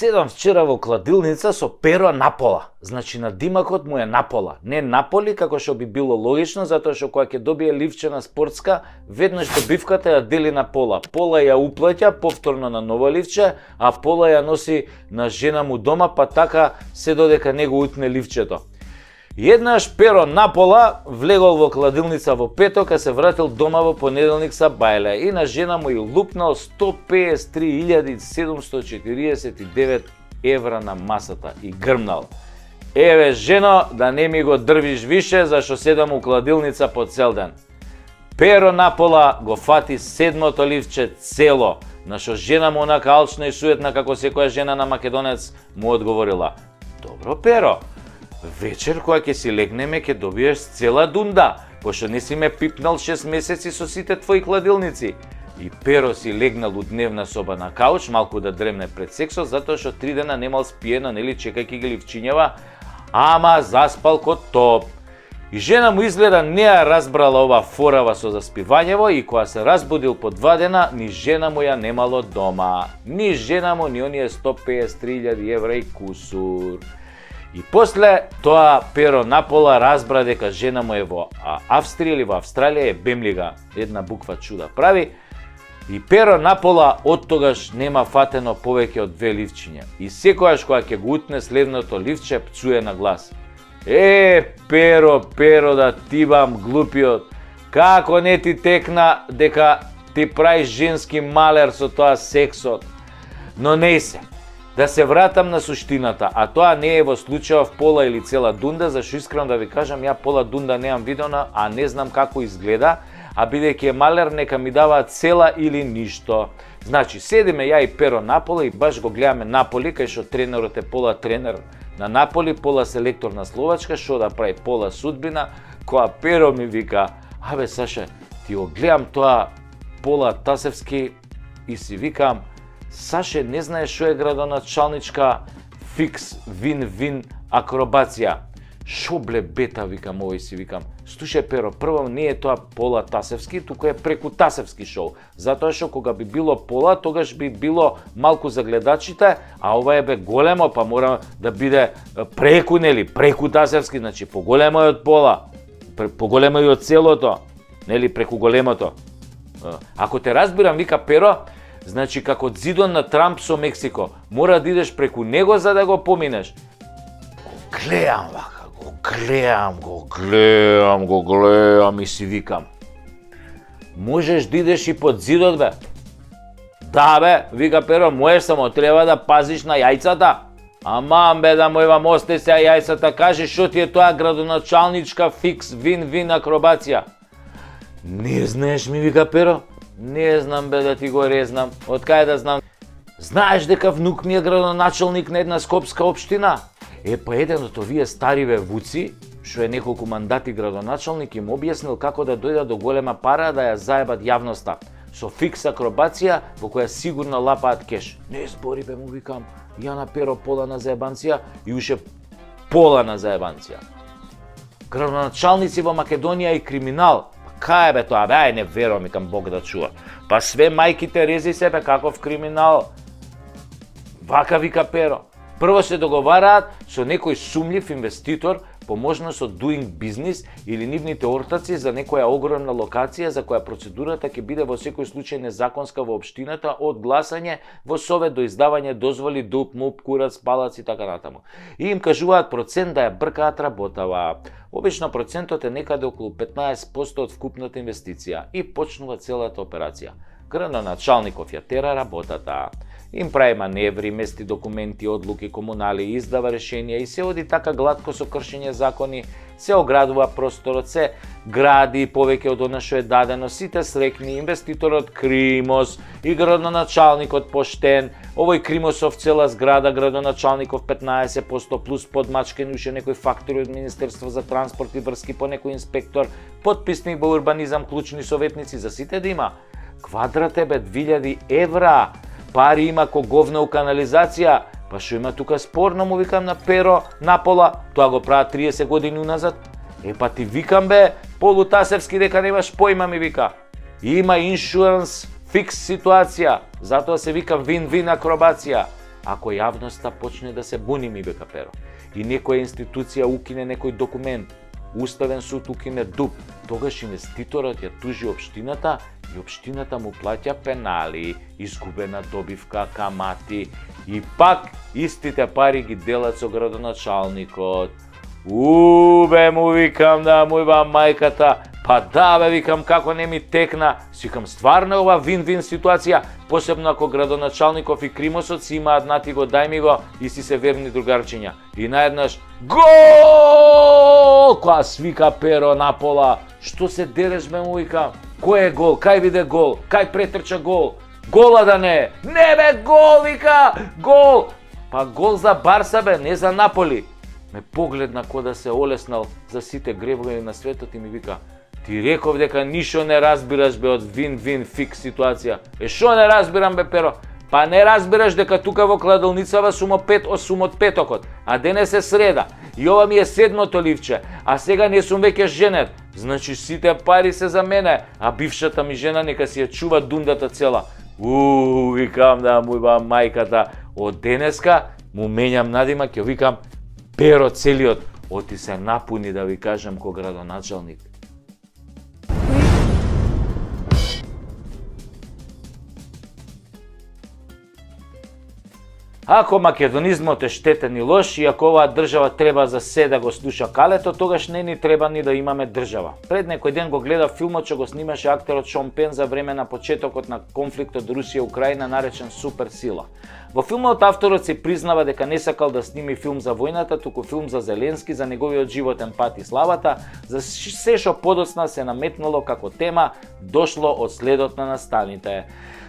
Седам вчера во кладилница со перо напола. Значи на димакот му е напола. Не наполи, како што би било логично, затоа што кога ќе добие ливчена спортска, веднаш добивката ја дели на пола. Пола ја уплаќа повторно на ново ливче, а пола ја носи на жена му дома, па така се додека него утне ливчето. Еднаш перо напола влегол во кладилница во петок, а се вратил дома во понеделник са бајле и на жена му и лупнал 153.749 евра на масата и грмнал: "Еве жено, да не ми го дрвиш више, зашто седам у кладилница по цел ден." Перо напола го фати седмото ливче цело, на што жена му онака алчна и суетна како секоја жена на македонец му одговорила: "Добро перо, вечер кога ќе си легнеме ќе добиеш цела дунда, пошто не си ме пипнал 6 месеци со сите твои кладилници." И перо си легнал у дневна соба на кауч, малку да дремне пред сексот, затоа што 3 дена немал спиено, нели, чекајќи ги ливчињава, ама заспал ко топ. И жена му изгледа не ја разбрала ова форава со заспивањево и кога се разбудил по 2 дена, ни жена му ја немало дома. Ни жена му, ни оние 153.000 евра и кусур. И после тоа перо напола разбра дека жена му е во Австрија или во Австралија, е бемлига, една буква чуда прави. И перо напола од тогаш нема фатено повеќе од 2 ливчиња. И секојаш кога ќе го утне следното ливче, пцуе на глас: перо, перо, да ти бам глупиот, како не ти текна дека ти правиш женски малер со тоа сексот." Но не се. Да се вратам на суштината, а тоа не е во случајов пола или цела дунда, зашто искрено да ви кажам, ја пола дунда немам видена, а не знам како изгледа, а бидејќи е малер, нека ми дава цела или ништо. Значи, седиме ја и перо напола и баш го гледаме Наполи, кај што тренерот е пола тренер на Наполи, пола селектор на Словачка, што да прави пола судбина, која перо ми вика: "Абе Саше, ти го гледам тоа пола Тасевски и си викам: Саше, не знаеш што е градоначалничка фикс вин-вин акробација." "Шо бле бета," викам овој си викам. "Слушај перо, прво не е тоа пола Тасевски, туку е преку Тасевски шоу. Затоа што кога би било пола, тогаш би било малку за гледачите, а ова е бе големо, па мора да биде преку, нели, преку Тасевски, значи поголемо е од пола, поголемо е од целото, нели, преку големото." "Ако те разбирам," вика перо, "значи како зидон на Трамп со Мексико, мора да идеш преку него за да го поминеш." Гледам вака, го гледам и си викам: "Можеш да идеш и под зидот, бе?" "Да, бе," вика перо, "можеш, само треба да пазиш на јајцата." "Аман, бе, да мојвам, осте се јајцата, кажи што ти е тоа градоначалничка фикс вин-вин акробација." "Не знаеш," ми вика перо. "Не знам, бе, да ти го резнам. Од кај да знам?" "Знаеш дека внук ми е градоначалник на една скопска општина?" Па еден од овие стариве вуци, што е неколку мандати градоначалник, им објаснил како да дојдат до голема пара да ја заебат јавноста со фикс акробација во која сигурно лапаат кеш. "Не збори, бе," му викам, ја на перо пола на заебанција и уше пола на заебанција. "Градоначалници во Македонија и криминал." "Кај е бе тоа, бе, ај не верувам," викам, Бог да чува. "Па све мајките рези се, бе, каков криминал." Вака вика перо. Прво се договараат со некој сумњив инвеститор по можност од doing business или нивните ортаци за некоја огромна локација за која процедурата ќе биде во секој случај незаконска во општината, од гласање во совет до издавање дозволи, дуп, муп, курац, палац и така натаму. И им кажуваат процент да ја бркаат работава. Обично процентот е некаде околу 15% од вкупната инвестиција и почнува целата операција. Градоначалников ја тера работата. Им прави маневри, мести документи, одлуки, комунали, издава решенија и се оди така глатко со кршење закони, се оградува просторот, се гради повеќе од она што е дадено, сите срекни, инвеститорот Кримос и градоначалникот поштен, овој Кримосов цела зграда, градоначалников 15% плюс подмачкени уште некој фактори од Министерство за транспорт и врски по некој инспектор, подписник во урбанизам, клучни советници, за сите да има. Квадрат е бе 2000 евра. Пари има ко говна у канализација. Па што има тука спорно, му викам на перо напола, тоа го прават 30 години уназад. Па ти викам, бе, полутасевски, дека немаш појма, ми вика. Има иншуранс фикс ситуација, затоа се вика вин-вин акробација. ако јавноста почне да се буни, ми вика Перо. И некоја институција укине некој документ, Уставен суд укине ДУП, тогаш инвеститорот ја тужи општината и општината му плаќа пенали, изгубена добивка, камати и пак истите пари ги делат со градоначалникот. Бе, му викам да му иба мајката, па да бе, викам како не ми текна, си викам стварно ова вин-вин ситуација, посебно ако градоначалников и Кримосот си имаат нати го дај ми го и си се верни другарчиња. И наеднаш гол! Која свика Перо на пола, што се дереш бе, му викам, кој е гол, кај биде гол, кај претрча гол, гола да не бе гол, вика, гол! Па гол за Барса бе, не за Наполи. Ме погледна ко да се олеснал за сите гребови на светот и ми вика, ти реков дека ништо не разбираш бе од вин-вин фикс ситуација. Шо не разбирам бе, Перо? Па не разбираш дека тука во кладилницава сум од петокот, а денес е среда. И ова ми е седмото ливче, а сега не сум веќе женет. Значи сите пари се за мене, а бившата ми жена нека си ја чува дундата цела. Викам да му иба мајката, од денеска му менјам надимак, ќе викам Перо целиот, оти се напуни да ви кажам ко градоначалник. Ако македонизмот е штетен и лош, и ако оваа држава треба за се да го слуша калето, тогаш не ни треба ни да имаме држава. Пред некој ден го гледав филмот што го снимаше актерот Шон Пен за време на почетокот на конфликтот Русија-Украина наречен Супер сила. Во филмот авторот се признава дека не сакал да сними филм за војната, туку филм за Зеленски, за неговиот животен пат и славата, за се што подоцна се наметнало како тема дошло од следот на настаните.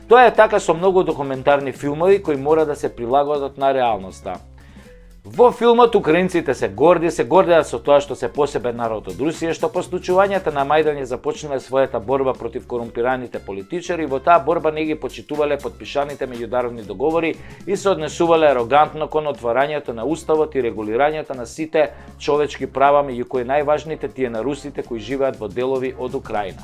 Тоа е така со многу документарни филмови кои мора да се прилагодат на реалноста. Во филмот украинците се гордеат со тоа што се посебен народ од Русија, што по случувањата на Мајдан ја започнале својата борба против корумпираните политичари, во таа борба не ги почитувале подпишаните меѓународни договори и се однесувале арогантно кон отварањето на уставот и регулирањето на сите човечки права, меѓу кои најважните тие на русите кои живеат во делови од Украина.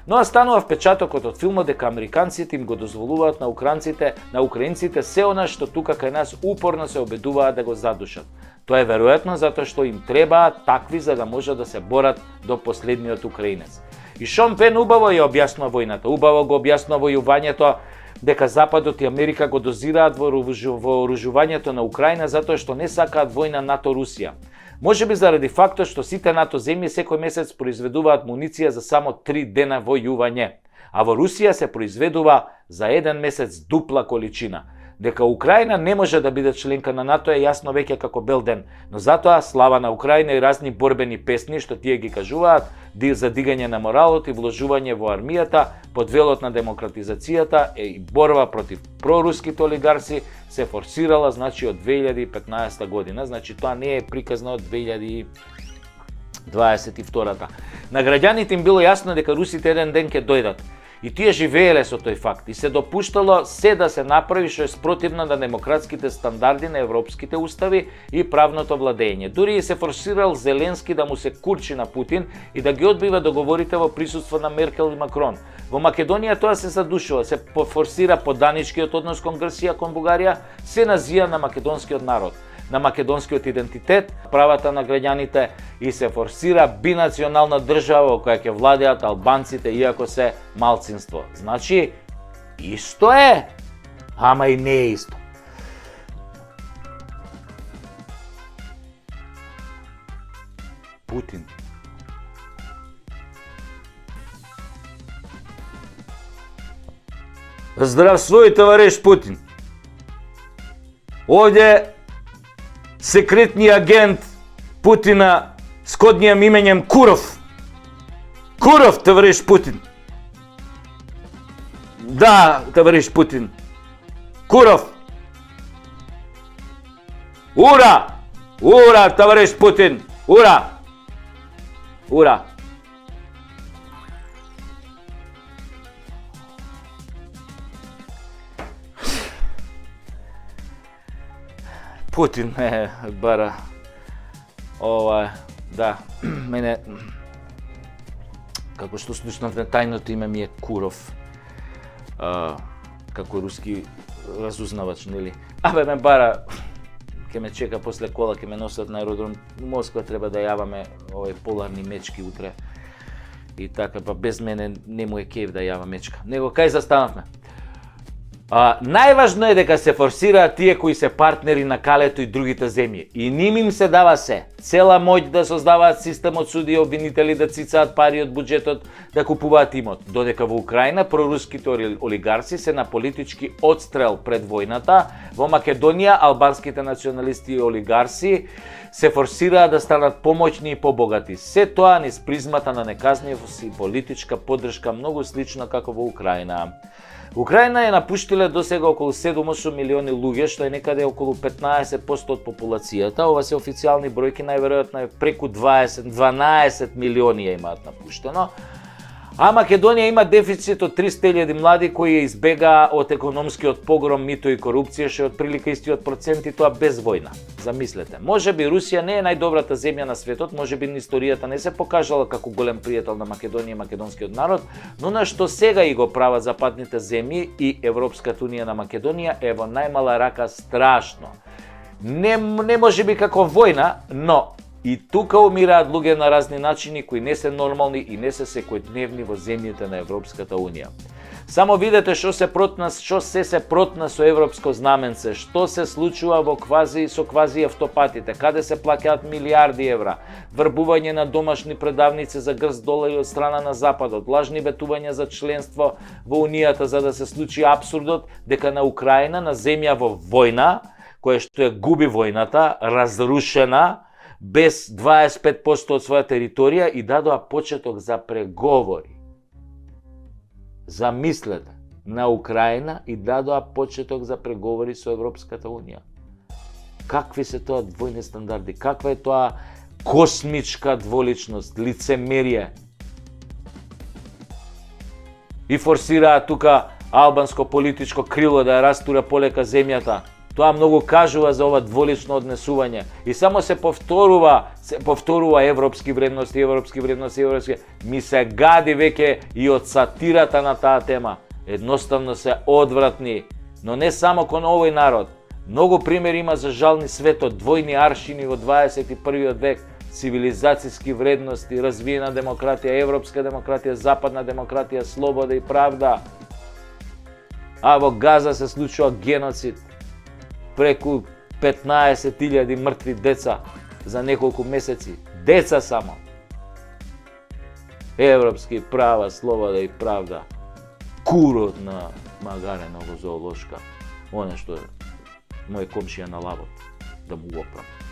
Но станува впечатокот од филмот дека американците им го дозволуваат на украинците се она што тука кај нас упорно се обидуваат да го задушат. Тоа е веројатно затоа што им требаат такви за да можат да се борат до последниот украинец. И Шон Пен убаво ја објаснува војната, убаво го објаснува војувањето, дека Западот и Америка го дозираат во вооружувањето на Украина затоа што не сакаат војна НАТО-Русија. Можеби заради фактот што сите НАТО земји секој месец произведуваат муниција за само 3 дена војување, а во Русија се произведува за 1 месец дупла количина. Дека Украина не може да биде членка на НАТО е јасно веќе како бел ден, но затоа слава на Украина и разни борбени песни што тие ги кажуваат за дигање на моралот и вложување во армијата под велот на демократизацијата и борба против проруските олигарси се форсирала значи од 2015 година, значи тоа не е приказно од 2022. На граѓаните им било јасно дека русите еден ден ќе дојдат. И тие живееле со тој факт и се допуштало се да се направи што е спротивно на демократските стандарди на европските устави и правното владење. Дури и се форсирал Зеленски да му се курчи на Путин и да ги одбива договорите во присуство на Меркел и Макрон. Во Македонија тоа се задушува, се форсира поданичкиот однос кон Грција, кон Бугарија, се назија на македонскиот народ, на македонскиот идентитет, правата на граѓаните и се форсира бинационална држава во која ќе владеат албанците иако се малцинство. Значи, исто е, ама и не е исто. Путин. Здравствуй, товариш Путин. Овде секретни агент Путина с коднијим именем Куров. Куров, товариш Путин. Да, товариш Путин. Куров. Ура! Ура, товариш Путин. Ура! Ура! Путин ме бара. Да, мене како што слушнав на тајното име ми е Куров. Како руски разузнавач, нели? Абе ме бара, ќе ме чека после кола, ќе ме носат на аеродром Москва, треба да јаваме овој поларни мечки утре. И така, па без мене не му е кеф да јава мечка. Него кај застанавме? Најважно е дека се форсираат тие кои се партнери на калето и другите земји. И ним им се дава се. Цела моќ да создаваат систем од суди и обвинители, да цицаат пари од буџетот, да купуваат имот. Додека во Украина проруските олигарси се на политички отстрел пред војната, во Македонија албанските националисти и олигарси се форсираат да станат помоćни и побогати. Се тоа низ призмата на неказнивост и политичка поддршка, многу слично како во Украина. Украина е напуштиле досега околу 7-8 милиони луѓе, што е некаде околу 15% од популацијата. Ова се официјални бројки, најверојатно е преку 12 милиони ја имаат напуштено. А Македонија има дефицит од 300.000 млади кои избегаа од економскиот погром, мито и корупција, што е отприлика истиот процент и тоа без војна. Замислете, можеби Русија не е најдобрата земја на светот, можеби на историјата не се покажала како голем пријател на Македонија и македонскиот народ, но на што сега и го прават западните земји и Европската унија на Македонија е во најмала рака страшно. Не можеби како војна, но и тука умираат луѓе на разни начини кои не се нормални и не се секојдневни во земјите на Европската унија. Само видете што се протна со европско знаменце, што се случува со квази автопатите, каде се плаќаат милиарди евра, врбување на домашни предавници за грст долари од страна на Западот, лажни ветувања за членство во Унијата за да се случи апсурдот дека на Украина, на земја во војна, која што ја губи војната, разрушена, без 25% од своја територија и дадоа почеток за преговори. Замислете, на Украина и дадоа почеток за преговори со Европската унија. Какви се тоа двојни стандарди? Каква е тоа космичка дволичност, лицемерие? И форсираат тука албанско политичко крило да ја растура полека земјата. Тоа многу кажува за ова дволично однесување и само се повторува европски вредности. Ми се гади веќе и од сатирата на таа тема. Едноставно се одвратни, но не само кон овој народ. Многу примери има за жални светот, двојни аршини во 21. век, цивилизацијски вредности, развиена демократија, европска демократија, западна демократија, слобода и правда. А во Газа се случува геноцид. Преку 15.000 мртви деца за неколку месеци. Деца само. Европски права, слобода и правда. Курот на Магареново зоолошка. Оне што е мој комшија на лавот. Да му го оправам.